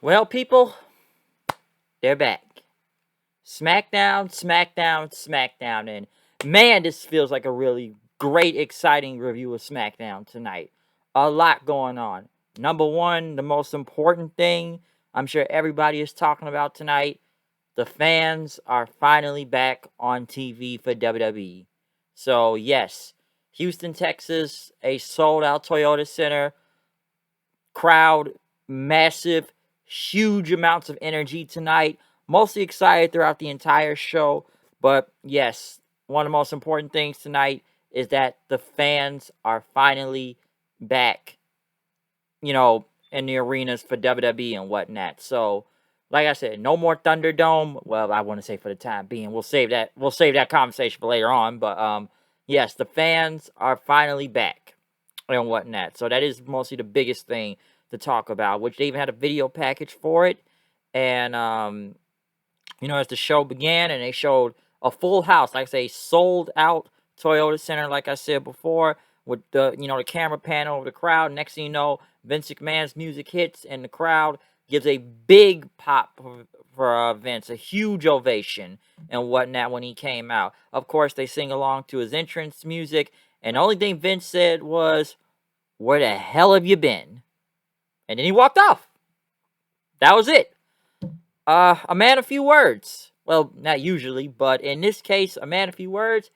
Well, people, they're back. Smackdown, Smackdown, Smackdown. And man, this feels like a really great, exciting review of Smackdown tonight. A lot going on. Number one, the most important thing I'm sure everybody is talking about tonight, the fans are finally back on TV for WWE. So, yes, Houston, Texas, a sold out Toyota Center, crowd, massive, huge amounts of energy tonight. Mostly excited throughout the entire show. But yes, one of the most important things tonight is that the fans are finally back, in the arenas for WWE and whatnot. So, like I said, no more Thunderdome. Well, I want to say for the time being, we'll save that. We'll save that conversation for later on. But yes, the fans are finally back and whatnot. So that is mostly the biggest thing to talk about. Which they even had a video package for it, and as the show began, and they showed a full house, like I say, sold out Toyota Center, like I said before, with the camera pan over the crowd. Next thing you know, Vince McMahon's music hits, and the crowd gives a big pop for Vince, a huge ovation and whatnot when he came out. Of course, they sing along to his entrance music, and the only thing Vince said was, "Where the hell have you been?" And then he walked off. That was it. A man of few words. Well, not usually, but in this case, a man of few words.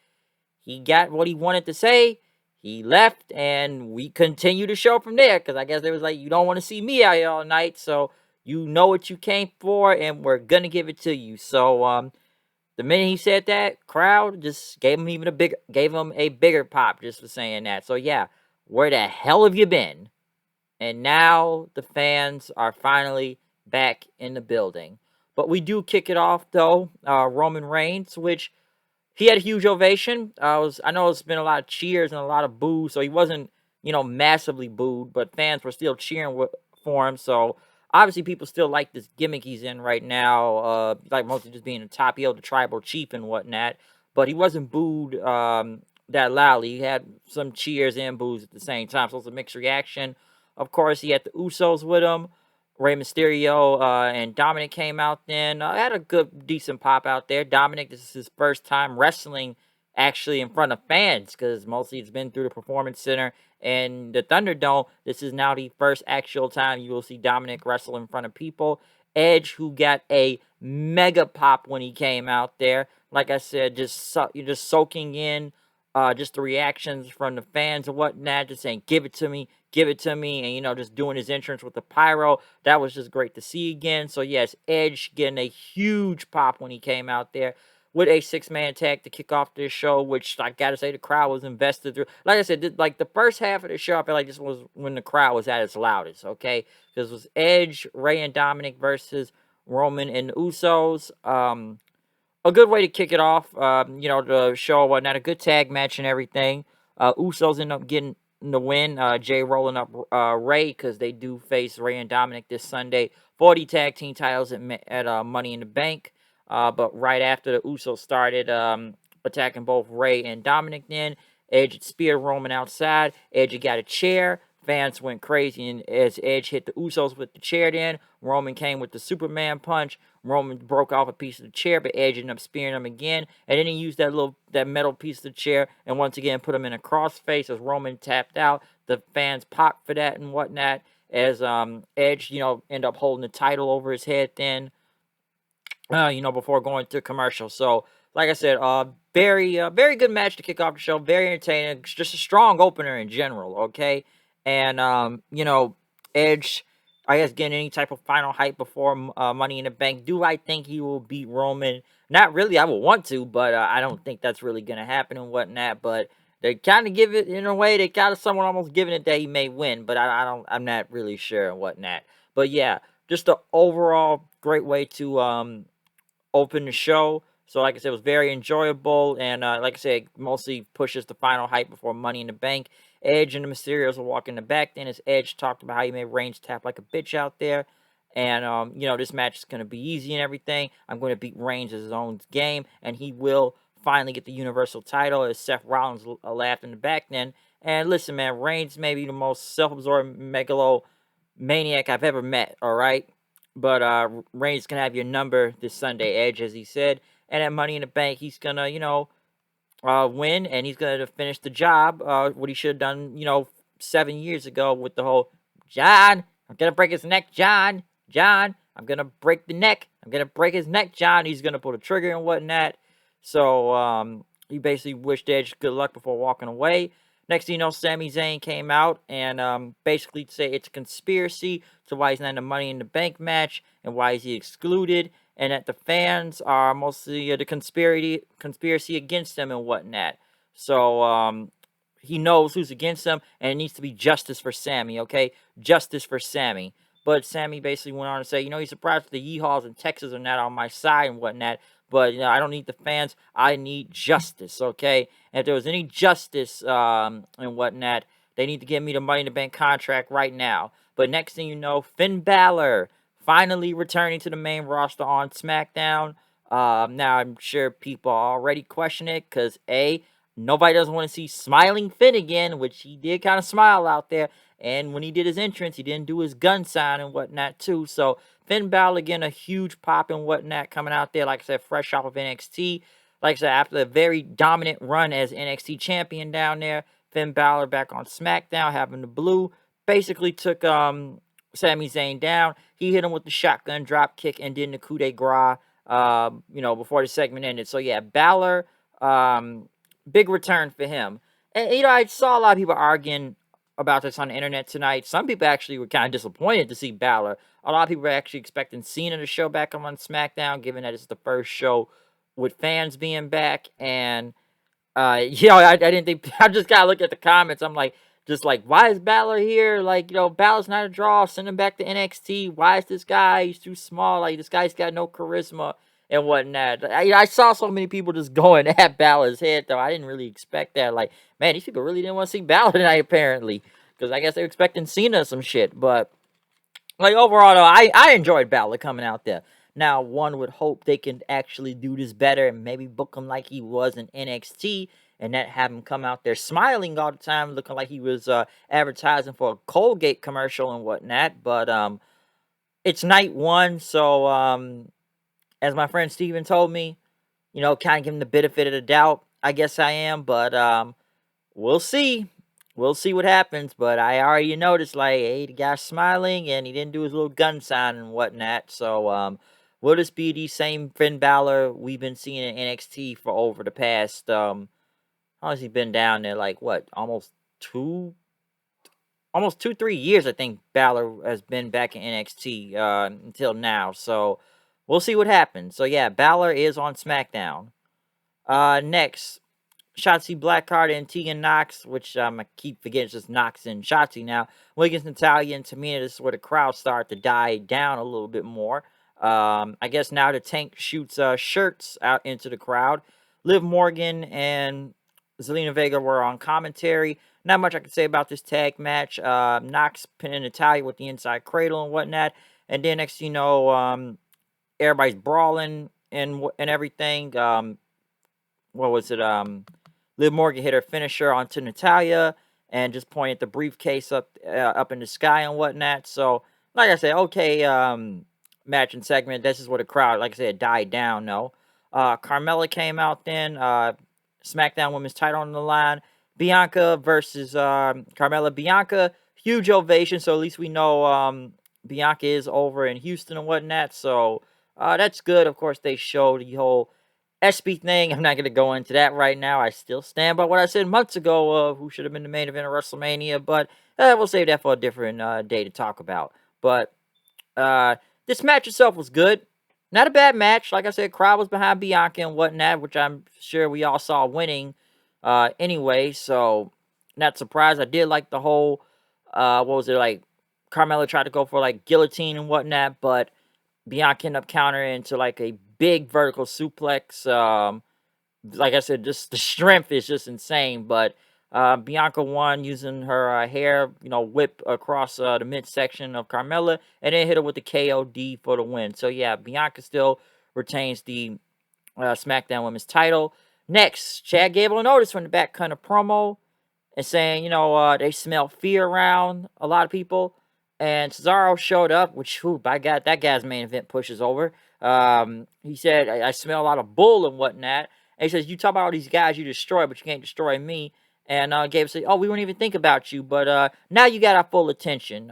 He got what he wanted to say. He left, and we continue the show from there. Because I guess they was like, you don't want to see me out here all night, so you know what you came for, and we're gonna give it to you. So, the minute he said that, crowd just gave him a bigger pop just for saying that. So yeah, where the hell have you been? And now the fans are finally back in the building. But we do kick it off though. Roman Reigns, which he had a huge ovation. I know it's been a lot of cheers and a lot of boos, so he wasn't massively booed, but fans were still cheering for him. So obviously people still like this gimmick he's in right now, like mostly just being a top heel, the tribal chief and whatnot. But he wasn't booed that loudly. He had some cheers and boos at the same time, so it's a mixed reaction. Of course, he had the Usos with him. Rey Mysterio and Dominic came out then. Had a good, decent pop out there. Dominic, this is his first time wrestling actually in front of fans because mostly it's been through the Performance Center and the Thunderdome. This is now the first actual time you will see Dominic wrestle in front of people. Edge, who got a mega pop when he came out there. Like I said, you're just soaking in just the reactions from the fans and whatnot, just saying, give it to me, and just doing his entrance with the pyro. That was just great to see again. So yes, Edge getting a huge pop when he came out there with a six-man tag to kick off this show, which I gotta say the crowd was invested through. Like I said, like the first half of the show, I feel like this was when the crowd was at its loudest. Okay, because it was Edge, Rey, and Dominic versus Roman and the Usos. A good way to kick it off. The show, whatnot, a good tag match and everything. Usos end up getting the win. Jay rolling up Ray because they do face Ray and Dominic this Sunday for the tag team titles at Money in the Bank. But right after the Usos started attacking both Ray and Dominic, then Edge speared Roman outside. Edge got a chair. Fans went crazy, and as Edge hit the Usos with the chair, then Roman came with the Superman punch. Roman broke off a piece of the chair, but Edge ended up spearing him again, and then he used that metal piece of the chair, and once again put him in a crossface as Roman tapped out. The fans popped for that and whatnot. As Edge, ended up holding the title over his head then, before going to commercial. So, like I said, very good match to kick off the show. Very entertaining. Just a strong opener in general. Okay, and Edge, I guess, getting any type of final hype before Money in the Bank. Do I think he will beat Roman? Not really. I would want to, but I don't think that's really gonna happen and whatnot. But they kind of give it in a way. They kind of someone almost giving it that he may win, but I don't. I'm not really sure and whatnot. But yeah, just the overall great way to open the show. So, like I said, it was very enjoyable, and like I said, mostly pushes the final hype before Money in the Bank. Edge and the Mysterios will walk in the back. Then, as Edge talked about how he made Reigns tap like a bitch out there, and this match is going to be easy and everything. I'm going to beat Reigns as his own game, and he will finally get the Universal title. As Seth Rollins laughed in the back then. And listen, man, Reigns may be the most self-absorbed megalomaniac I've ever met. All right. But Reigns gonna have your number this Sunday, Edge, as he said. And at Money in the Bank, he's gonna, win, and he's gonna finish the job. What he should have done, 7 years ago with the whole John, I'm gonna break his neck, John. John, I'm gonna break the neck. I'm gonna break his neck, John. He's gonna pull the trigger and whatnot. So he basically wished Edge good luck before walking away. Next thing you know, Sami Zayn came out and basically say it's a conspiracy to why he's not in the Money in the Bank match and why is he excluded, and that the fans are mostly the conspiracy against him and whatnot. So he knows who's against him, and it needs to be justice for Sammy. Okay, justice for Sammy. But Sammy basically went on to say, he's surprised the Yeehaws in Texas are not on my side and whatnot. But I don't need the fans. I need justice. Okay, and if there was any justice and whatnot, they need to give me the Money in the Bank contract right now. But next thing you know, Finn Balor finally returning to the main roster on SmackDown. Now, I'm sure people are already questioning it because, A, nobody doesn't want to see smiling Finn again, which he did kind of smile out there. And when he did his entrance, he didn't do his gun sign and whatnot, too. So, Finn Balor getting a huge pop and whatnot coming out there, like I said, fresh off of NXT. Like I said, after a very dominant run as NXT champion down there, Finn Balor back on SmackDown, having the blue, basically took Sami Zayn down. He hit him with the shotgun drop kick and then the coup de grace, before the segment ended. So, yeah, Balor, big return for him. And, I saw a lot of people arguing about this on the internet tonight. Some people actually were kind of disappointed to see Balor. A lot of people were actually expecting Cena to show back on SmackDown, given that it's the first show with fans being back. And, I didn't think, I just gotta look at the comments. I'm like, why is Balor here? Like, Balor's not a draw. Send him back to NXT. Why is this guy? He's too small. Like, this guy's got no charisma and whatnot. I saw so many people just going at Balor's head, though. I didn't really expect that. Like, man, these people really didn't want to see Balor tonight, apparently. Because I guess they were expecting Cena or some shit. But, like, overall, though, I enjoyed Balor coming out there. Now, one would hope they can actually do this better and maybe book him like he was in NXT and not have him come out there smiling all the time, looking like he was advertising for a Colgate commercial and whatnot. But it's night one, so as my friend Steven told me, kind of give him the benefit of the doubt. I guess I am, but we'll see. We'll see what happens, but I already noticed, like, hey, the guy's smiling, and he didn't do his little gun sign and whatnot, so, will this be the same Finn Balor we've been seeing in NXT for over the past, how long has he been down there, like, what, almost 2-3 years, I think Balor has been back in NXT, until now, so, we'll see what happens. So, yeah, Balor is on SmackDown. Next, Shotzi Blackheart and Tegan Nox, which I keep forgetting it's just Nox and Shotzi now. Against Natalya and Tamina, this is where the crowd started to die down a little bit more. I guess now the Tank shoots shirts out into the crowd. Liv Morgan and Zelina Vega were on commentary. Not much I can say about this tag match. Nox pinning Natalya with the inside cradle and whatnot. And then next you know, everybody's brawling and everything. What was it? Liv Morgan hit her finisher onto Natalya and just pointed the briefcase up in the sky and whatnot. So, like I said, okay, match and segment. This is where the crowd, like I said, died down. No, Carmella came out then. SmackDown Women's title on the line. Bianca versus Carmella. Bianca, huge ovation. So at least we know Bianca is over in Houston and whatnot. So that's good. Of course, they showed the whole SB thing. I'm not going to go into that right now. I still stand by what I said months ago, who should have been the main event of WrestleMania, but we'll save that for a different day to talk about. But this match itself was good. Not a bad match. Like I said, crowd was behind Bianca and whatnot, which I'm sure we all saw winning anyway, so not surprised. I did like the whole, what was it, like, Carmella tried to go for, like, guillotine and whatnot, but Bianca ended up countering into, like, a big vertical suplex. Like I said, just the strength is just insane. But Bianca won using her hair, whip across the midsection of Carmella, and then hit her with the KOD for the win. So yeah, Bianca still retains the SmackDown Women's title. Next, Chad Gable noticed from the back kind of promo and saying, they smell fear around a lot of people. And Cesaro showed up, which, who, by God, that guy's main event pushes over. He said, I smell a lot of bull and whatnot. And he says, you talk about all these guys you destroy, but you can't destroy me. And Gabe said, oh, we wouldn't even think about you, but now you got our full attention.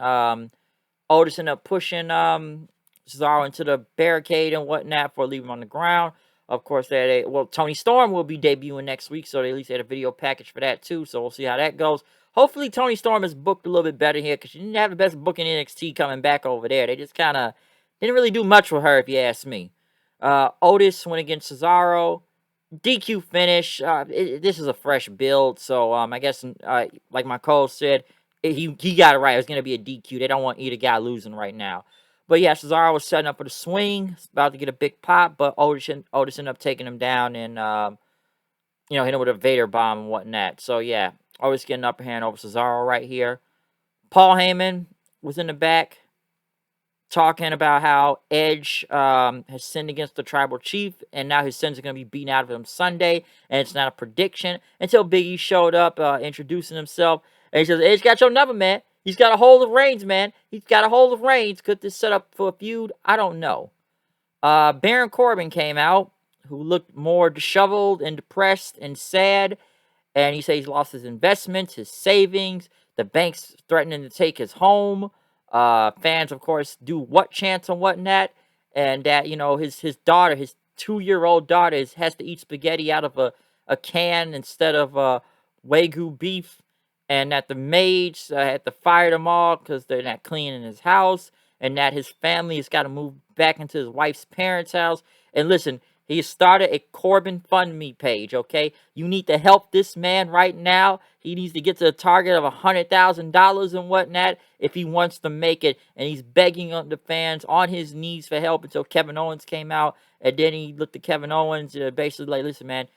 Otis ended up pushing Cesaro into the barricade and whatnot for leaving him on the ground. Of course, Tony Storm will be debuting next week, so they at least had a video package for that too. So we'll see how that goes. Hopefully, Tony Storm is booked a little bit better here because she didn't have the best booking NXT coming back over there. They just kind of didn't really do much with her, if you ask me. Otis went against Cesaro. DQ finish. This is a fresh build, so I guess like my co-host said, he got it right. It was gonna be a DQ. They don't want either guy losing right now. But yeah, Cesaro was setting up for the swing, about to get a big pop, but Otis ended up taking him down and hit him with a Vader bomb and whatnot. So yeah, Otis getting upper hand over Cesaro right here. Paul Heyman was in the back, talking about how Edge has sinned against the tribal chief, and now his sins are going to be beaten out of him Sunday, and it's not a prediction, until Big E showed up, introducing himself, and he says, Edge got your number, man. He's got a hold of Reigns, man. He's got a hold of Reigns. Could this set up for a feud? I don't know. Baron Corbin came out, who looked more disheveled and depressed and sad, and he said he's lost his investments, his savings, the bank's threatening to take his home. Fans, of course, do what chants and whatnot, and that, his daughter, his 2-year-old daughter, has to eat spaghetti out of a can instead of Wagyu beef, and that the maids had to fire them all because they're not cleaning his house, and that his family has got to move back into his wife's parents' house. And listen, he started a Corbin Fund Me page, okay? You need to help this man right now. He needs to get to a target of $100,000 and whatnot if he wants to make it. And he's begging on the fans on his knees for help until Kevin Owens came out. And then he looked at Kevin Owens basically like, listen, man,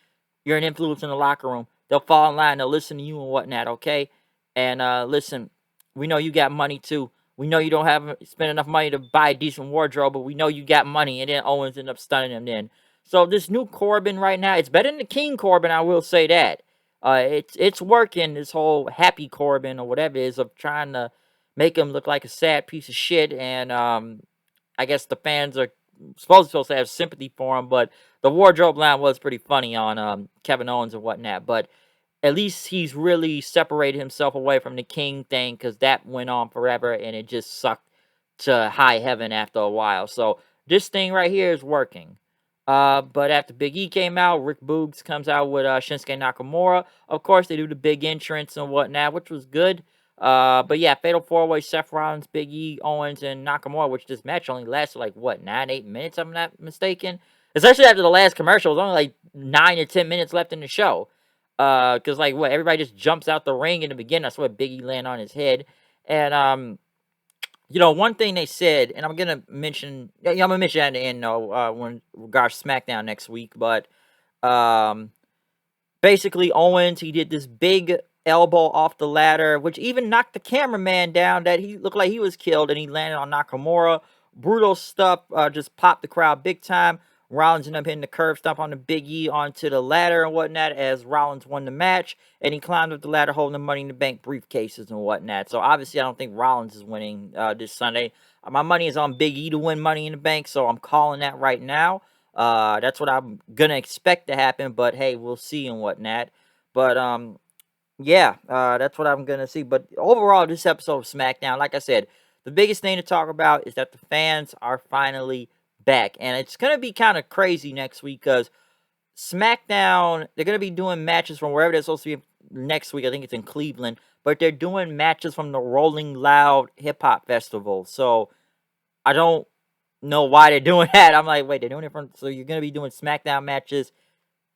you're an influence in the locker room. They'll fall in line. They'll listen to you and whatnot, okay? And listen, we know you got money too. We know you don't have spend enough money to buy a decent wardrobe, but we know you got money. And then Owens ended up stunning him then. So this new Corbin right now, it's better than the King Corbin, I will say that. It's working, this whole happy Corbin or whatever it is of trying to make him look like a sad piece of shit. And I guess the fans are supposed to have sympathy for him, but the wardrobe line was pretty funny on Kevin Owens and whatnot. But at least he's really separated himself away from the King thing, because that went on forever and it just sucked to high heaven after a while. So this thing right here is working. But after Big E came out, Rick Boogs comes out with Shinsuke Nakamura. Of course, they do the big entrance and whatnot, which was good. But yeah, Fatal 4-Way, Seth Rollins, Big E, Owens, and Nakamura, which this match only lasted like, 9-8 minutes, if I'm not mistaken. Especially after the last commercial, it was only like 9 or 10 minutes left in the show. Because everybody just jumps out the ring in the beginning. I saw Big E land on his head. And, one thing they said, and I'm gonna mention that in the end, when regards to SmackDown next week, but basically Owens, he did this big elbow off the ladder, which even knocked the cameraman down, that he looked like he was killed, and he landed on Nakamura. Brutal stuff, just popped the crowd big time. Rollins ended up hitting the curb stomp on the Big E onto the ladder and whatnot as Rollins won the match, and he climbed up the ladder holding the Money in the Bank briefcases and whatnot. So obviously I don't think Rollins is winning this Sunday. My money is on Big E to win Money in the Bank, so I'm calling that right now. That's what I'm going to expect to happen, but hey, we'll see and whatnot. But yeah, that's what I'm going to see. But overall, this episode of SmackDown, like I said, the biggest thing to talk about is that the fans are finally back. And it's going to be kind of crazy next week because SmackDown, they're going to be doing matches from wherever they're supposed to be next week. I think it's in Cleveland. But they're doing matches from the Rolling Loud Hip Hop Festival. So I don't know why they're doing that. I'm like, wait, they're doing it from... So you're going to be doing SmackDown matches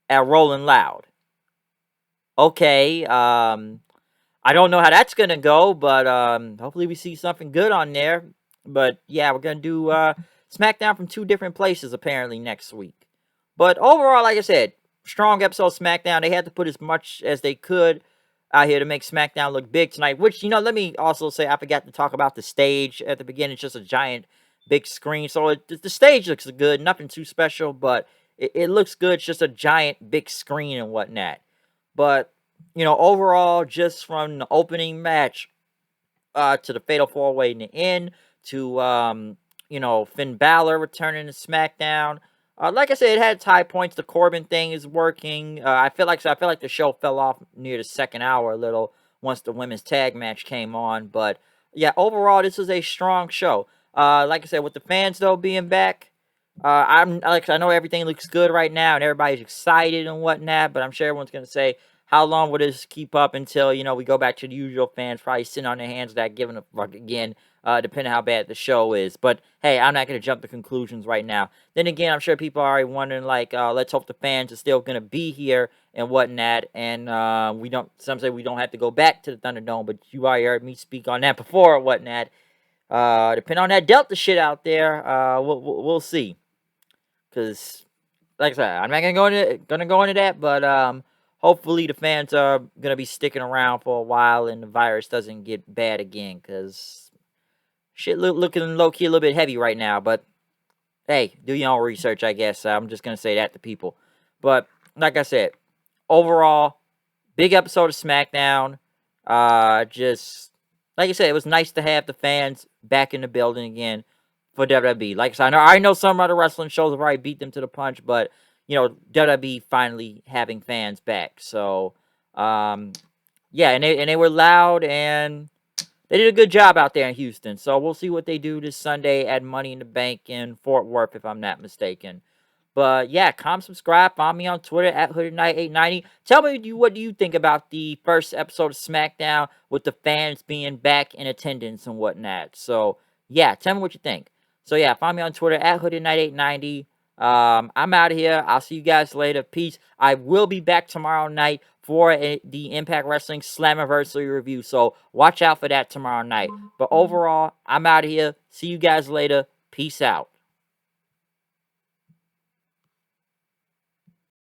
at Rolling Loud. Okay, I don't know how that's going to go, but hopefully we see something good on there. But yeah, we're going to do SmackDown from 2 different places apparently next week. But overall, like I said, strong episode of SmackDown. They had to put as much as they could out here to make SmackDown look big tonight. Which, let me also say, I forgot to talk about the stage at the beginning. It's just a giant big screen. So the stage looks good. Nothing too special, but it looks good. It's just a giant big screen and whatnot. But, overall, just from the opening match, to the Fatal 4-Way in the end, to, Finn Balor returning to SmackDown. Like I said, it had its high points. The Corbin thing is working. I feel like the show fell off near the second hour a little once the women's tag match came on. But yeah, overall, this was a strong show. Like I said, with the fans though being back, I know everything looks good right now and everybody's excited and whatnot. But I'm sure everyone's gonna say, how long will this keep up until we go back to the usual fans probably sitting on their hands, not giving a fuck again, depending how bad the show is. But hey, I'm not gonna jump to conclusions right now. Then again, I'm sure people are already wondering, like, let's hope the fans are still gonna be here and whatnot, and we don't. Some say we don't have to go back to the Thunderdome, but you already heard me speak on that before or whatnot. Depending on that Delta shit out there, we'll see. Cause, like I said, I'm not gonna go into that, but hopefully the fans are gonna be sticking around for a while and the virus doesn't get bad again. Cause shit looking low key a little bit heavy right now, but hey, do your own research, I guess. I'm just going to say that to people. But, like I said, overall, big episode of SmackDown. Just, like I said, it was nice to have the fans back in the building again for WWE. Like I said, I know some other wrestling shows have already beat them to the punch, but, WWE finally having fans back. So, yeah, and they were loud and they did a good job out there in Houston. So we'll see what they do this Sunday at Money in the Bank in Fort Worth, if I'm not mistaken. But yeah, comment, subscribe, follow me on Twitter at HoodedKnight890. Tell me what do you think about the first episode of SmackDown with the fans being back in attendance and whatnot. So yeah, tell me what you think. So yeah, follow me on Twitter at HoodedKnight890. I'm out of here. I'll see you guys later. Peace. I will be back tomorrow night for the Impact Wrestling Slammiversary review. So watch out for that tomorrow night. But overall, I'm out of here. See you guys later. Peace out.